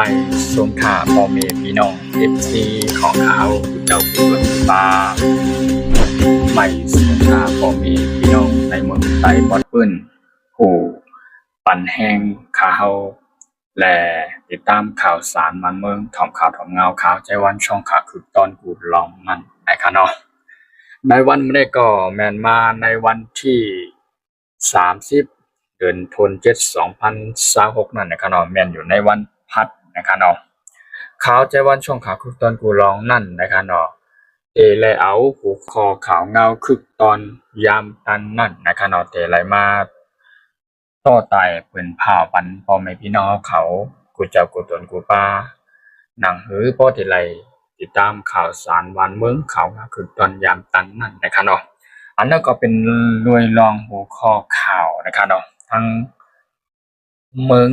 ไม่สงขาพ่อแม่พี่น้องเอฟซีของเขาเจ้าผู้คนบ้าไม่สงขาพ่อแม่พี่น้องในเมืองไต้บอดเปิ้นผู้ปั่นแห้งข่าวและติดตามข่าวสารมันเมืองถ่อมข่าวถ่อมเงาข่าวใจวันช่องข่าวคือตอนกูลองนั่นนะคะเนาะในวันนี้ก็แมนมาในวันที่30เดือนธันวาคม2026นั่นนะคะเนาะแมนอยู่ในวันพัดนะคะเนาะข่าวใจวันช่องข่าวคือตอนกูลองนั่นนะคะเนาะและเอาหูคอข่าวเงาคือตอนยามตันนั่นนะคะเนาะไรมาต่อตายเปิ้นผ่าปันพ่อแม่พี่น้องเขากูเจ้ากูตนกูป้าหนังหือพ่อที่ไรติดตามข่าวสารวันเมืองเขาคือตอนยามตันนั่นนะคะเนาะอันนั้นก็เป็นรวยรองหัวข้อข่าวนะคะเนาะทั้งเมือง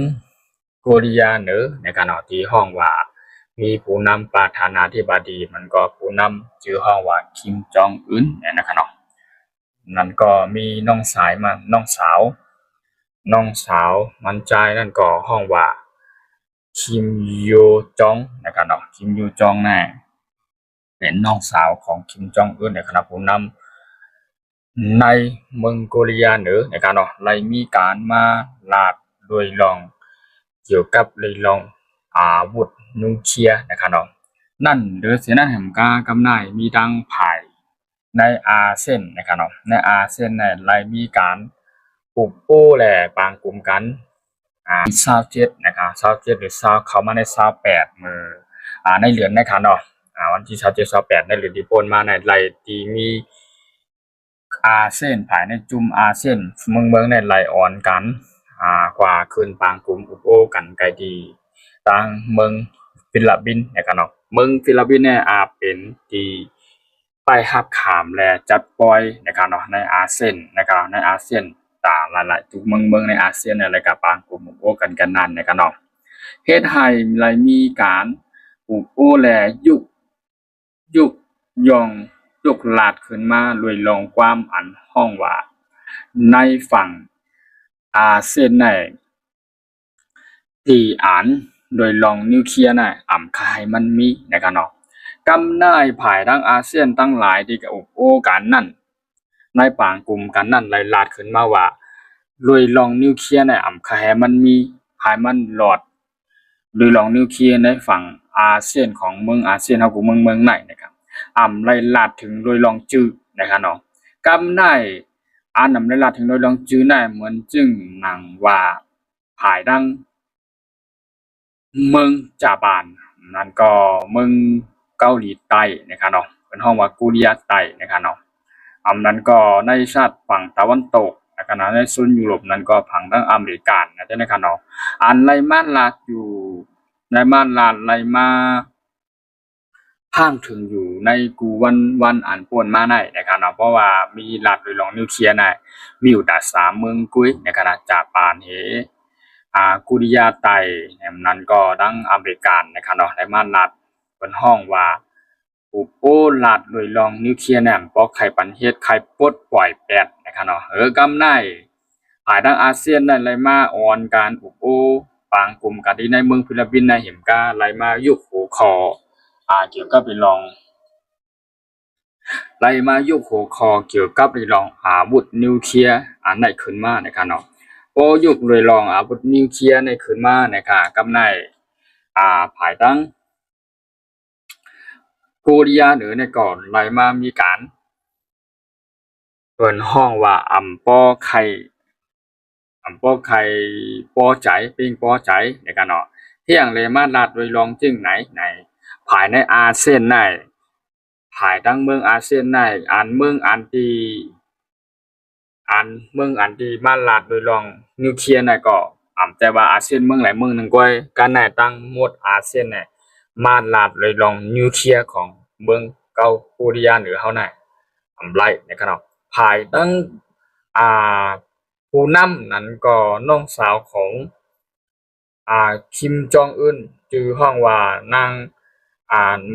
โกเรียเหนือนะคะเนาะที่ห้องว่ามีผู้นำประธานาธิบดีมันก็ผู้นำชื่อห้องว่าคิมจองอึนนะคะเนาะนั่นก็มีน้องสาวมันใจนั่นก็ห้องว่าคิมโยจองนะครับเนาะคิมโยจองน่ะเป็นน้องสาวของคิมจองอึนนะครับผู้นำในเมืองโกเรียเหนือนะครับเนาะเลยมีการมาลาดโดยลองเกี่ยวกับเลยลองอาวุธนิวเคลียร์นะครับเนาะนั่นหรือเสนาแห่งการกำนายมีดังภายในอาเซียนนะครับเนาะในอาเซียนเนี่ยเลยมีการปลูกโอ้แหละปางกลุ่มกัน27นะครับ27หรือ20เข้ามาใน28มื้อในเดือนนะครับเนาะวันที่27 28ในเดือนที่ผ่านมาในไล่ที่มีอาเซียนภายในจุ่มอาเซียนเมืองในไล่อ่อนกันกว่าคืนปางกลุ่มอุปโอกันไกลดีทางเมืองฟิลิปปินส์นะครับเนาะเมืองฟิลิปปินส์เนี่ยเป็นที่ไปรับขามและจัดปล่อยนะครับเนาะในอาเซียนนะครับในอาเซียนหลายๆทุกเมืองในอาเซียนเนี่ยแล้วก็ปางกลุ่มอุปโอกันนั่นนะครับเนาะเฮ็ดให้เลยมีการอุปโอและยุกยองยกลาดขึ้นมาลวยลองความอันห้องว่าในฝั่งอาเซียนในที่โดยลองนิวเคลียร์น่ะคายมันมีนะครับเนาะกำนายภายทั้งอาเซียนตั้งหลายที่กับโอ้กันนั่นในปางกลุ่มกันนั่นไล่ลาดขึ้นมาว่าลวยลองนิวเคลียร์น่ะคายมันมีภายมันหลอดโดยลองนิวเคลียร์ในฝั่งอาเซียนของเมืองอาเซียนเฮากูเมืองไหนนะครับไล่ลาดถึงโดยลองจื้อนะครับเนาะกำนายนำไล่ลาดถึงโดยลองจื้อได้เหมือนจึงหนังว่าภายดังเมืองจาบานนั่นก็เมืองเกาหลีใต้นะครับเนาะเป็นห้องว่ากูเรียใต้นะครับเนาะนั้นก็ในชาติฝั่งตะวันตกนะครับเนาะในโซนยุโรปนั้นก็ฝั่งทางอเมริกันนะครับเนาะไล่มาลาดอยู่ไล่มาลาดไล่มาพังถึงอยู่ในกูวันป่วนมาได้นะครับเนาะเพราะว่ามีลาดโดยลองนิวเคลียร์ได้มีอยู่แต่3เมืองกุ้ยนะครับจาปานเฮกุริยาไตนั้นก็ดังอเมริกันนะครับเนาะได้มาลัดบนห้องว่าอุปโภลัดโดยลองนิวเคลียร์เนี่ยก็ไขปันเฮ็ดไขปลดปล่อยแปดนะครับเนาะกำไนภายทางอาเซียนนั่นเลยมาออนการอุปโภปางกลุ่มกันที่ในเมืองฟิลิปปินส์ในเห็มกาไหลมายุคหัวคอเกี่ยวกับไปลองไหลมายุคหัวคอเกี่ยวกับไปลองอาวุธนิวเคลียร์ไหนขึ้นมานะครับเนาะพอยุคเลยลองอาวุธนิวเคลียร์ในขึ้นมานะครับกำไนภายตั้งโกเรียเหนือในก่อนไหลมามีการเปิดห้องว่าป้อไข่ป้อใจปิ้งป้อใจในการเนาะเที่ยงเลยมาลาดโดยลองจึงไหนภายในอาเซียนในภายตั้งเมืองอาเซียนในเมืองเมืองที่มาลาดโดยลองนิวเคลียร์ในก็แต่ว่าอาเซียนเมืองหลายเมืองนึงก็การไหนตั้งหมดอาเซียนเนี่ยมาลาดโดยลองนิวเคลียร์ของเมืองเกาหลีเหนือเฮาไหนไล่นะครับเนาะภายตั้งผู้นำนั้นก็น้องสาวของคิมจองอึนชื่อห้องว่านาง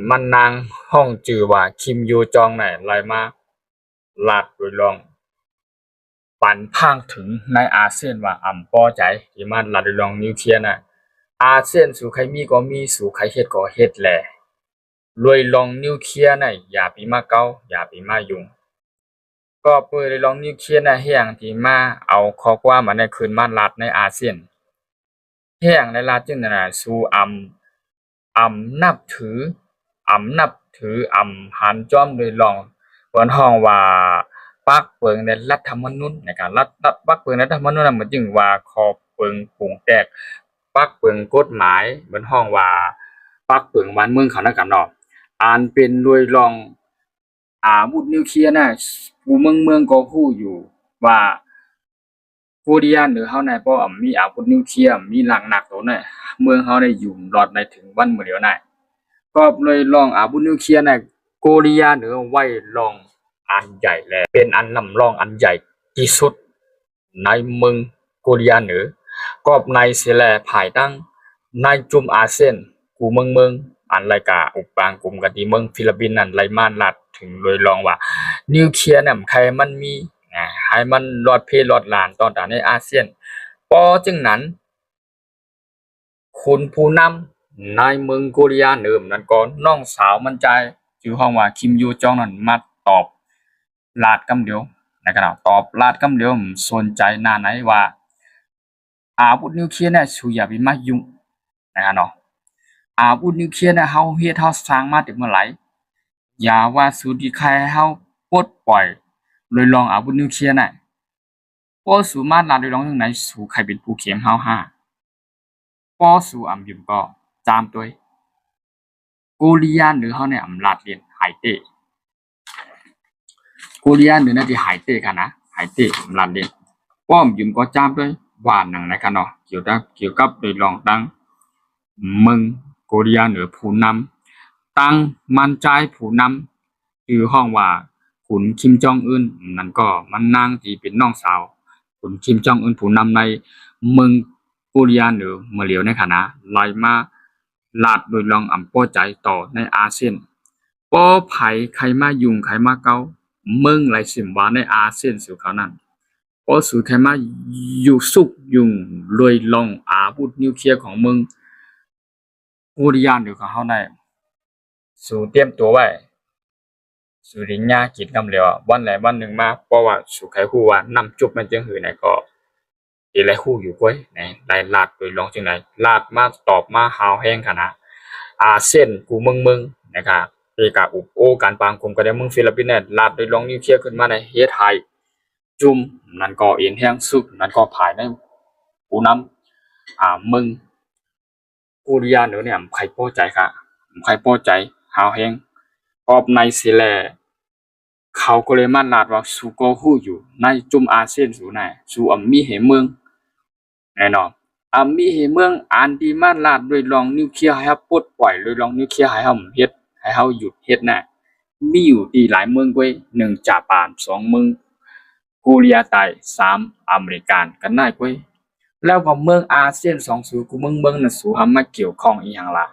มันนางห้องชื่อว่าคิมยูจองไหนไล่มาลาดโดยลองปันพังถึงในอาเซียนว่าป้อใจที่มันลาดโดยลองนิวเคลียร์น่ะ อาเซียนสู่ใครมีก็มีสู่ใครเฮ็ดก็เฮ็ดแหละรวยลองนิวเคลียร์น่ะอย่าไปมาเกาอย่าไปมายุ่งก็เปิดลองนิวเคลียร์น่ะเฮียงที่มาเอาข้อกว่ามาในคืนมารัดในอาเซียนเฮียงในรัฐจึงนั่นน่ะสู่นับถือนับถือหันจ้อมโดยลองเปิ้นฮ้องว่าปักเปิงในรัฐธรรมนูญในการรัฐปักเปิงในรัฐธรรมนูญน่ะมันจึงว่าขอเปิงปรุงแต่งปักเปิงกฎหมายเปิ้นฮ้องว่าปักเปิงบ้านเมืองเขานำกันเนาะอ่านเป็นโดยลองอาวุธนิวเคลียร์น่ะผู้เมืองก็ฮู้อยู่ว่าโคเรียเหนือเฮาน่ะบ่มีอาวุธนิวเคลียร์มีหลังหนักโตน่ะเมืองเฮาได้อยู่รอดในถึงวันมื้อเดียวน่ะ ก็เลยลองอาวุธนิวเคลียร์ในโกเรียเหนือไว้ลองอันใหญ่แลเป็นอันนำร่องอันใหญ่ที่สุดในเมืองโกเรียเหนือก็ในเสียแลภายตั้งในจุมอาเซียนกูเมืองอันไรกาอุปางกลุ่มกันที่เมืองฟิลิปปินส์นั่นไรม่านลัดถึงเลยลองว่านิวเคลียร์น่ะใครมันมีให้มันรอดเพรอดลานตอนตาในอาเซียนพอจึงนั้น คุณผู้นำในเมืองโกเรียเหนือนั่นก็น้องสาวมันใจชื่อห้องว่าคิมยูจองนั่นมาตอบลาดกำเดียวนะครับตอบลาดกำเดียวสนใจหน้าไหนว่าอาวุธนิวเคลียร์เนี่ยชูอย่าไปมายุ่งนะครับเนาะอาวุธนิวเคลียร์เนี่ยเฮาเฮ็ดเฮาสร้างมาแต่เมื่อไหร่อย่าว่าสูดีใครเฮาปลดปล่อยเลยลองอาวุธนิวเคลียร์น่ะบ่สูมาลาดโดยลองจังไหนสู่ใครเป็นผู้เข็มเฮาห้าบ่สู่อำยืมก็จามตัวย cô Lia nữa họ này ẩm lạt liền hải tệ cô Lia nữa là thì hải tệ cả na hải tệ ẩm lạt liền ป้อมยืมก็จ้ามด้วยว่าหนังนะครับเนาะเกี่ยวกับโดยรองตั้งเมืองโกเรียเหนือผู้นำตั้งมันใจผู้นำคือห้องว่าขุนคิมจองอึนนั่นก็มันนางที่เป็นน้องสาวขุนคิมจองอึนผู้นำในเมืองโกเรียเหนือเมื่อเหลียวในขณะลอยมาลาดโดยรองอำป้อใจต่อในอาเซียนป้อไผใครมายุ่งใครมาเกาเมืองไหลสิมว่าในอาเซียนสู่เขานั้น ป้อสู่ใครมาอยู่สุกยุ่งรวยลองอาวุธนิวเคลียร์ของมึงผู้ริยานอยู่กับเฮาได้สู่เตรียมตัวไว้สู่ริญญากิจกำเหลววันไหนวันหนึ่งมาเพราะว่าสู่ใครฮู้ว่านำจุบมันจังหือไหนก็อีไรฮู้อยู่ก้อยไหนได้ลาดโดยลองจังไหนลาดมาตอบมาหาวแห้งขนาดอาเซียนกูมึงนะครับเอกาอุปโอการปางกลุ่มก็ได้มึงฟิลิปปินส์ลาดโดยลองนิวเคลียร์ขึ้นมาในเฮ็ดให้จุ่มนั่นก็เอ็นแห้งสุดนั่นก็ภายในผู้นำมึงผู้ริยาเหนือเนี่ยใครพอใจค่ะใครพอใจหาวแห้งออบในสิแลเขาก็เลยมาลาดว่าสู่ก็ฮู้อยู่ในจุ่มอาเซียนสู่ไหนสู่อัมมีเหเมืองแน่นอนอัมมีเหเมืองอันดีมาลาดด้วยลองนิวเคลียร์ให้เฮาปลดปล่อยด้วยลองนิวเคลียร์ให้เฮาเฮ็ดให้เฮาหยุดเฮ็ดน่ะมีอยู่ที่หลายเมืองเว้ย1ญี่ปุ่น2เมืองโกเรียใต้3อเมริกันกันได้เว้ยแล้วก็เมืองอาเซียน2สู่กูเมืองน่ะสู่หามาเกี่ยวข้องอีหยังล่ะ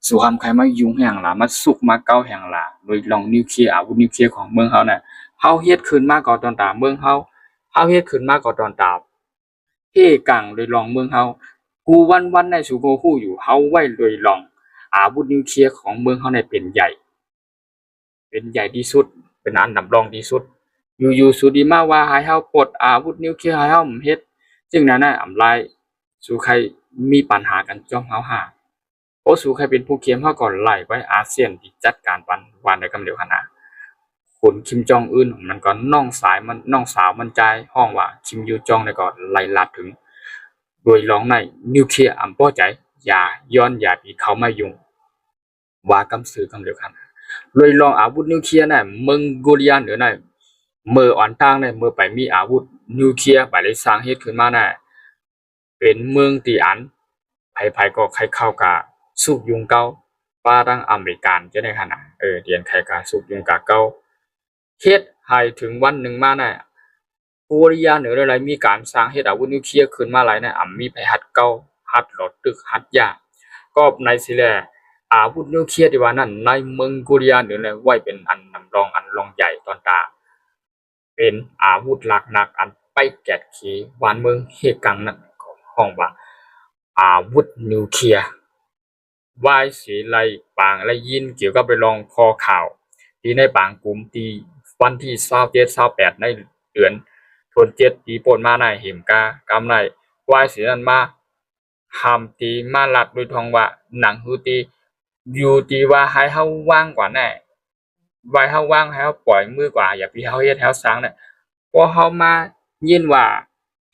สู่หำใครมายุ่งแห่งล่ะมาสุกมาเก้าแห่งล่ะโดยลองนิวเคลียร์อาวุธนิวเคลียร์ของเมืองเฮาน่ะเฮาเฮ็ดขึ้นมาก็ตอนตาเมืองเฮาเฮ็ดขึ้นมาก็ตอนตาเฮกังโดยลองเมืองเฮากูวันๆในสู่ก็ฮู้อยู่เฮาไว้โดยลองอาวุธนิวเคลียร์ของเมืองเฮาเนี่ยเป็นใหญ่ที่สุดเป็นอันดับรองที่สุดอยู่ๆสุดีมาว่าให้เฮาปลดอาวุธนิวเคลียร์ให้เฮาเฮ็ดจึงนั้นน่ะอำลายสู่ใครมีปัญหากันจ้องเฮาหาโอ้สู่ใครเป็นผู้เขียมเฮาก็ไล่ไว้อาเซียนที่จัดการปันวันได้กำเดียวหันนะคุณคิมจองอึนมันก็น้องสาวมันใจห้องว่าคิมยูจองได้ก็ไล่ลัดถึงโดยลองในนิวเคลียร์อำป้อใจอย่าย้อนอย่าที่เขามายุ่งว่ากำสือกำเดียวกันเลยลองอาวุธนิวเคลียร์น่ะเมืองโกเรียเหนือน่ะเมื่ออ่อนตั้งเนี่ยเมื่อไปมีอาวุธนิวเคลียร์ไปเลยสร้างเฮ็ดขึ้นมาน่ะเป็นเมืองที่อันไผๆก็ใครเข้ากะสุกยุงเก่าป้าตั้งอเมริกันจะได้ขนาดเรียนใครกะสุกยุงกะเก่าเฮ็ดให้ถึงวันหนึ่งมาน่ะโกเรียเหนืออะไรมีการสร้างเฮ็ดอาวุธนิวเคลียร์ขึ้นมาหลายน่ะมีไผหัดเก่าหัดหลอดตึกหัดยาก็ในสิแลอาวุธนิวเคลียร์ที่ว่านั้นในเมืองโกเรียเหนือเลยไว้เป็นอันนำรองอันรองใหญ่ตอนตาเป็นอาวุธหลักๆอันไปแกดขี่หวานเมืองเฮกังนั่นของห้องว่า อาวุธนิวเคลียร์วายสีไลปางและยินเกี่ยวกับไปลองคอข่าวที่ในปางกลุ่มที่วันที่27-28ในเดือนธันวาคมปีป่นมาในเหมกำในวายสีนั้นมาหามตีมาลัดโดยทองว่าหนังฮือตีอยู่ตีว่าให้เฮาว่างกว่าแน่ไว้เฮาว่างให้เฮาปล่อยมือกว่าอย่าไปเฮาเฮ็ดเฮาสร้างเนี่ยพอเฮามายินว่า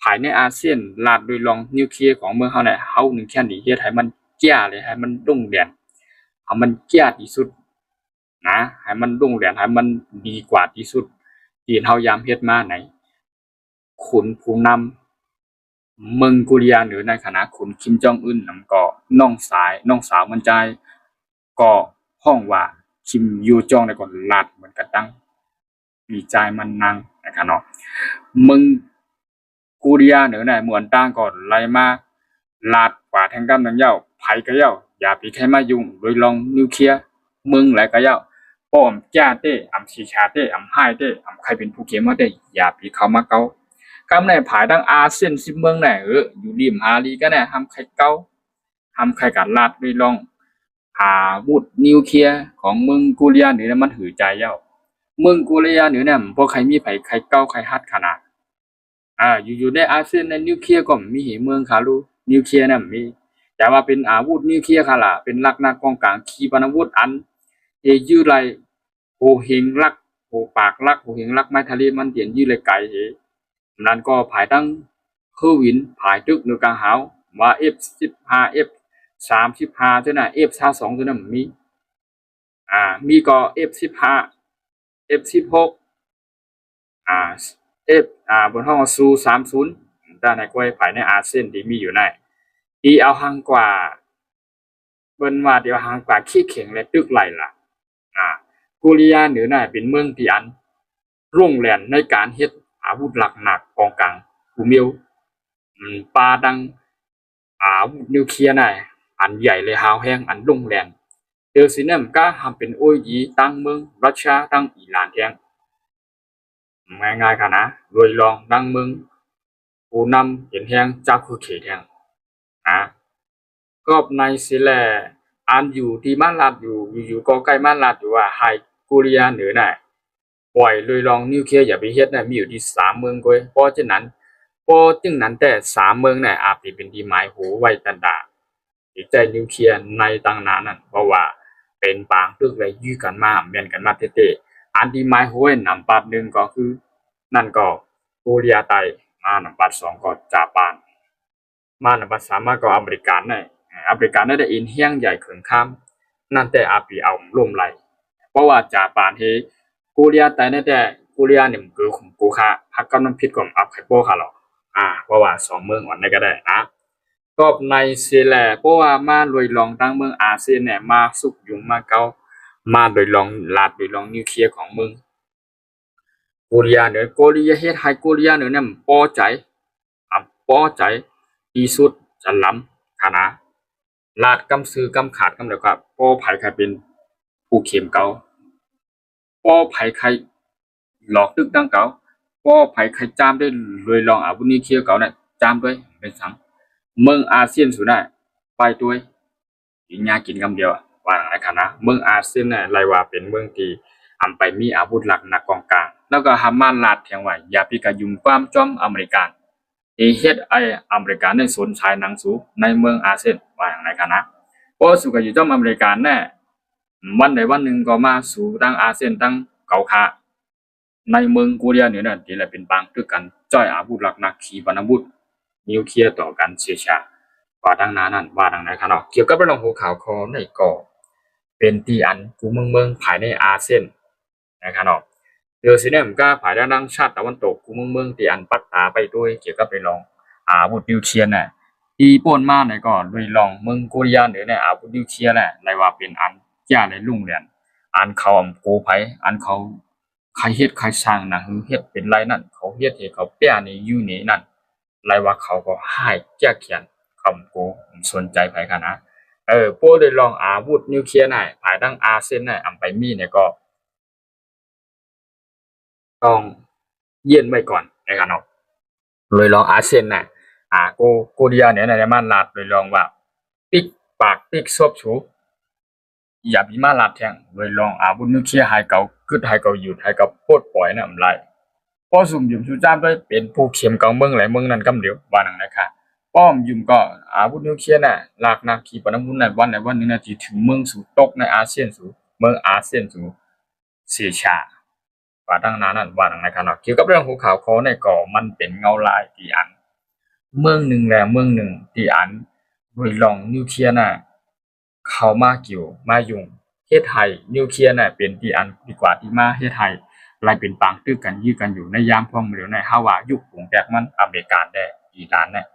ภายในอาเซียนลาดโดยลองนิวเคลียร์ของเมืองเฮาเนี่ยเฮานึงแค่นี้เฮ็ดให้มันแก่เลยให้มันรุ่งเรืองให้มันแก่ที่สุดนะให้มันรุ่งเรืองให้มันดีกว่าที่สุดที่เฮายามเฮ็ดมาไหนขุนผู้นำเมืองโกเรียหรือในคณะขุนคิมจองอึนนำก็น้องสาวมันใจก็ห้องว่าคิมยูจองได้ก็ลาดเหมือนกันตั้งมีใจมันนังนะครับเนาะมึงกูเรียเหนือไหนเหมือนตั้งก่อนไล่มาลาดกว่าแทงกำนังเย้าไผก็เย้าอย่าไปใครมายุ่งโดยลองนิวเคลียร์มึงไหลก็เย้าป้อมจ้าเต้อำชีชาเต้อำไห้เต้อำใครเป็นผู้เขียนมาเต้อย่าไปเข้ามาเกากำในผายดังอาเซียนสิเมืองไหนอยู่ริมฮาลีก็แน่ทำใครเกาทำใครกันลาดโดยลองอาวุธนิวเคลียร์ของเมืองกูเรียเหนือมันหือใจเย้าเมืองกูเรียเหนือเนี่ยพวกใครมีไผใครเกาใครฮัดขนาดอยู่ในอาเซียนในนิวเคลียร์ก็มีเหเมืองคารูนิวเคลียร์น่ะมีแต่ว่าเป็นอาวุธนิวเคลียร์ค่ะล่ะเป็นลักนักป้องกันขีปนาวุธอันยื้อไรโหเฮงลักโหปากลักโหเฮงลักไม้ทะเลมันเตียนยื้อไรไก่นั้นก็ภายตั้งเคอวินภายตึกในกลางหาวว่า F15 F35 เท่านั้น F22 เท่านั้นมีก็ F15 F16 อ่า F บนห้องซู30ด้านในกล้วยภายในอาเซียนที่มีอยู่ในที่เอาห่างกว่าเบิ่นว่าเดี๋ยวห่างกว่าขี้เข็งและตึกไหลล่ะโกเรียเหนือน่ะเป็นเมืองที่อันรุ่งแรงในการเฮ็ดอาวุธหลักหนักกองกลางภูมิวปาดังอาวุธนิวเคลียร์น่ะอันใหญ่เลยหาวแห้งอันรุ่งแรงเดอสิเนี่ยก็ทำเป็นโอ้ยยีตั้งเมืองรัสเซียตั้งอิหร่านแห้งง่ายๆค่ะนะโดยลองดังเมืองผู้นำเห็นแห้งเจ้าคือเขตแห้งนะก็ในสิแลอันอยู่ที่บ้านลาดอยู่ก็ใกล้บ้านลาดอยู่ว่าไฮกูเรียเหนือน่ะปล่อยเลยลองนิวเคลียร์อย่าไปเฮ็ดนะมีอยู่ที่3เมืองก้อยเพราะฉะนั้นแต่3เมืองน่ะอาจสิเป็นที่หมายหูไว้ตันดาที่ใจนิวเคลียร์ในตั้งนานนั้นเพราะว่าเป็นปางตึกและยื้อกันมาแม่นกันมาเต้ๆอันที่หมายหูไว้นำปัด1ก็คือนั่นก็โกเรียใต้มานำปัด2ก็ญี่ปุ่นมานำปัด3มาก็อเมริกันน่ะอเมริกันได้อินเฮียงใหญ่เขินข้ามนั่นแต่อาปีเอาร่วมไหลเพราะว่าญี่ปุ่นเฮโกเรียใต้แต่โกเรียเนี่ยมันคือของกูค่ะฮักกำลังผิดกับอัพไคโปค่ะหรอเพราะว่า2เมืองอันใดก็ได้นะก็ในสิแลเพราะว่ามาลวยลองตั้งเมืองอาเซียนเนี่ยมาสุกยุงมาเกามาโดยลองลาดโดยลองนิวเคลียร์ของเมืองโกเรียเนี่ยโกเรียเฮ็ดให้โกเรียเนี่ยพอใจพอใจที่สุดจะล้ำขนาดลาดกำซื้อกำขาดกำเดียวกับป้อไผใครเป็นผู้เข็มเก่าป้อไผใครหลอกตึกดังเก่าป้อไผใครจามได้เลยลองอาวุธนิวเคลียร์เก่าเนี่ยจามด้วยเป็นสังเมืองอาเซียนสุดได้ไปด้วยกินยากินกำเดียวว่าอะไรกันนะเมืองอาเซียนเนี่ยไรว่าเป็นเมืองที่ไปมีอาวุธหลักหนักกองกลางแล้วก็หามาลาดเทียงไว้อย่าพิกายุ่มความจ้อมอเมริกันเฮ็ดอเมริกันในสนชายหนังสูในเมืองอาเซียนว่าอย่างไรกันนะเพราะสุกอยู่จ้อมอเมริกันแน่วันใดวันหนึ่งก็มาสู่ตั้งอาเซียนตั้งเกาคาในเมืองโกเรียเนี่ยที่แหละเป็นบางคือกันจ้อยอาวุธหลักหนักขีปนาวุธนิวเคลียร์ต่อกันเสียชาว่าดังนั้นว่าดังนั้นครับเนาะเกี่ยวกับเรื่องหัวข่าวคอในก่อเป็นที่อันกูเมืองภายในอาเซียนนะครับเนาะเดี๋ยวสิเนี่ยมันก็ภายในดังชาติตะวันตกกูเมืองที่อันปักตาไปด้วยเกี่ยวกับไปลองอาวุธนิวเคลียร์น่ะที่ป่นมาในก่อนด้วยลองเมืองโกเรียเนี่ยอาวุธนิวเคลียร์แหละในว่าเป็นอันจ้าในรุ่งเรืองอันเขาโกไผอันเขาใครเฮ็ดใครสร้างนะคือเฮ็ดเป็นไรนั่นเขาเฮ็ดให้เขาแป้นี่อยู่นี่นั่นไรว่าเขาก็ให้แก้เขียนคำโกสนใจไผกันนะพวกได้ลองอาวุธนิวเคลียร์น่ะภายดังอาเซียนน่ะไปมีเนี่ยก็ต้องเย็นไว้ก่อนนะครับเนาะเลยลองอาเซียนน่ะ โกเดียเนี่ยในมันลาดโดยลองว่าปิกปากปิกซบชูอย่ามีมาลาดแทงโดยลองอาวุธนิวเคลียร์ให้เก่ากึดให้เก่าหยุดให้เก่าปลดปล่อยน่ะไรพอสุ่มยุ่มชูจ้ามด้วยเป็นผู้เข็มกองเมืองหลายเมืองนั้นกำเดียวว่านังนะคะป้อมยุ่มก็อาวุธนิวเคลียร์น่ะลากนาขีปนมุนในวันนึงน่ะที่ถึงเมืองสู่ตกในอาเซียนสู่เมืองอาเซียนสู่เสียชาว่าดังนั้นนั่นว่านังนะคะเนาะเกี่ยวกับเรื่องภูเขาคอในก่อมันเป็นเงาลายที่อันเมืองหนึ่งและเมืองหนึ่งที่อันโดยลองนิวเคลียร์น่ะเข้ามาเกี่ยวมายุ่งเฮ็ดให้นิวเคลียร์น่ะเป็นที่อันดีกว่าที่มาเฮ็ดให้ลายเป็นปางตึกกันยื้อกันอยู่ในยามพร้อมเหลียวในฮาวายุคปงแตกมันอเมริกาได้อิหร่านน่ะ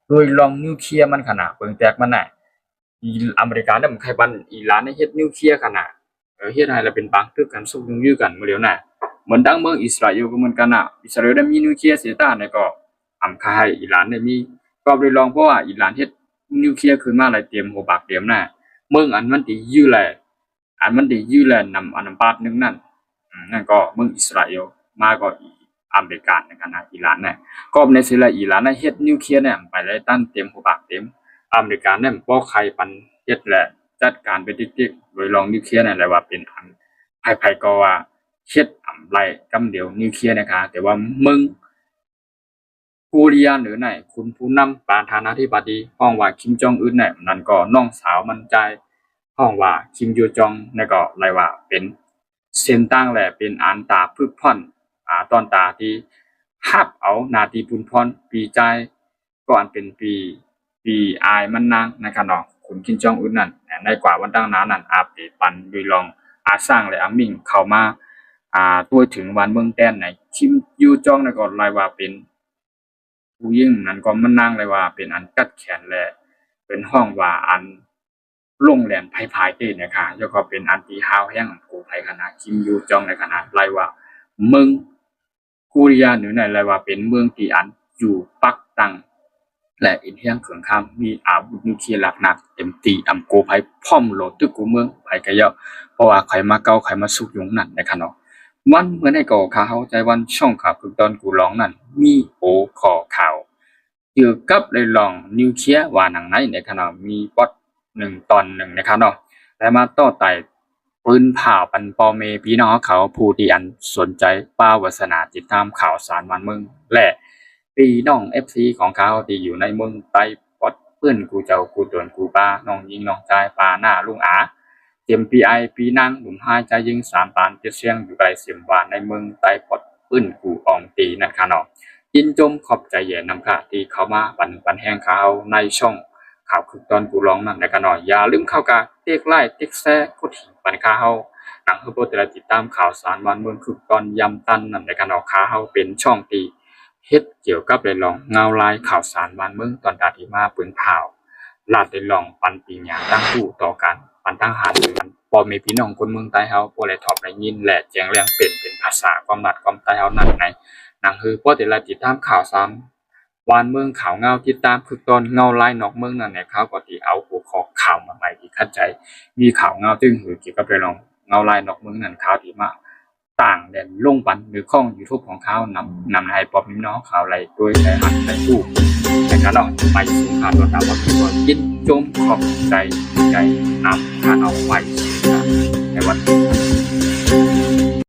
โดยลองนิวเคลียร์มันขนาดเปิงแตกมันน่ะอเมริกาเนี่ยมันใครบันอิหร่านเนี่ยเฮ็ดนิวเคลียร์ขนาดเฮ็ดให้ลายเป็นปางตึกกันสู้ยื้อกันเหลียวน่ะเหมือนดังเมืองอิสราเอลก็เหมือนกันน่ะอิสราเอลได้มีนิวเคลียร์เสียต้านเนี่ยก็อำคายอิหร่านได้มีก็โดยลองเพราะว่าอิหร่านเฮ็ดนิวเคลียร์ขึ้นมาหลายเตรียมหัวปากเตรียมน่ะเมืองอันมันสิยื้อแลอันมันสิยื้อแลนำอันปาดนึงนั่นนั่นก็เมืองอิสราเอลมาก็อเมริกาในขณะอิหร่านเนี่ยก็ในสิละอิหร่านเนี่ยเฮ็ดนิวเคลียร์เนี่ยไปได้ตั้นเตรียมหัวปากเต็มอเมริกาเนี่ยบ่ใครปันเฮ็ดและจัดการไปติ๊กๆโดยลองนิวเคลียร์เนี่ยแหละว่าเป็นอันไผๆก็ว่าเฮ็ดอำไรกำเดียวนิวเคลียร์นะคะแต่ว่ามึงกูเรียนหรือไหนคุณผู้นำประธานาธิบดีห้องว่าคิมจองอึนเนี่ยนั่นก็น้องสาวมันใจห้องว่าคิมยูจองเนี่ยก็ไรว่าเป็นเส้นตั้งแหละเป็นอันตาพึกพ่อนตอนตาที่ฮับเอานาทีปุนพรปีใจก็อันเป็นปีอายมันนางนะครับเนาะคุณคิมจองอึนนั่นในกว่าวันตั้งนานนั่นอาเปปันโดยลองสร้างและมิ่งเข้ามาตัวถึงวันเมืองแต้นไหนคิมยูจองเนี่ยก็ไรว่าเป็นผู้ยิ่งนั้นก็มันนั่งเลยว่าเป็นอันกัดแขนและเป็นห้องว่าอันลงแหลมไผ่ๆเต้นะคะแล้วก็เป็นอันตีฮาวแห้งกูไผ่ขนาดคิมยูจองในขนาดไรว่าเมืองกูเรียหรือในไรว่าเป็นเมืองที่อันอยู่ปักตังและอินเฮียงเขืองข้ามมีอาวุธนิวเคลียร์หลักหนักเต็มตีอำโกไผ่พ่อมโหลดตึกกูเมืองไผ่กะเยาะเพราะว่าใครมาเก้าใครมาสุกยุงนั่นนะคะเนาะวันเมื่อในก่อข่าวใจวันช่องข่าวคือตอนกูร้องนั่นมีโอขอข่าวเกี่ยวกับเลยลองนิวเคลียร์ว่าหนังไหนในขณะมีปอด1 ตอน 1นะครับเนาะและมาต่อไต่ปืนผ่าปันปอเมพี่น้องเขาผู้ที่อันสนใจป้าวาสนาติดตามข่าวสารวันเมืองและพี่น้อง FC ของเขาที่อยู่ในเมืองใต้ปอดเพื่อนกูเจ้ากูตวนกูป้าน้องยิงน้องใจปาหน้าลุงอาเตรียมปีไอปีนั่งหนุ่มหายใจยิง3 ปานเสียงอยู่ไกลเสียมวานในเมืองใต้ปอดเพื่อนกูอองตีนะครับเนาะยินจมขอบใจแย่นำค่ะที่เขามาปันแห้งข่าวในช่องข่าวคือตอนกูร้องนั่นในกันหน่อยอย่าลืมเข้ากันติ๊กไลค์ติ๊กแชร์กดหิ่งปันข่าวหนังคือโปรแต่ละติดตามข่าวสารวันเมืองคือตอนยำตันนั่นในกันหน่อยข่าวเป็นช่องตีเฮ็ดเกี่ยวกับเรื่องลองเงาลายข่าวสารวันเมืองตอนตาที่มาปืนข่าวลาดได้ลองปันปีหยาตั้งคู่ต่อกันปันตั้งหาดูกันพอมีพี่น้องคนเมืองใต้เฮาบ่ได้ถอบได้ยินและแจ้งเรื่องเป็นภาษาความรัดความใต้เฮานั่นในหนังคือโปรแต่ละติดตามข่าวสารวานเมืองข่าวเงาติดตามคือตอนเงาลายนอกเมืองนั่นแหละเขาก็ที่เอาหัวข้อข่าวมาใหม่ที่เข้าใจมีข่าวเงาตึงหือเกี่ยวกับเรื่องเงาลายนอกเมืองนั่นข่าวที่มาต่างแดนลงปันหรือข้อง YouTube ของเขานำให้ปอบน้องข่าวอะไรโดยใช้หันใช้ตู้ในการเอาไปสู่ข่าวตัวตามว่าทุกคนยินจมขอบใจนำการเอาไว้ในวัน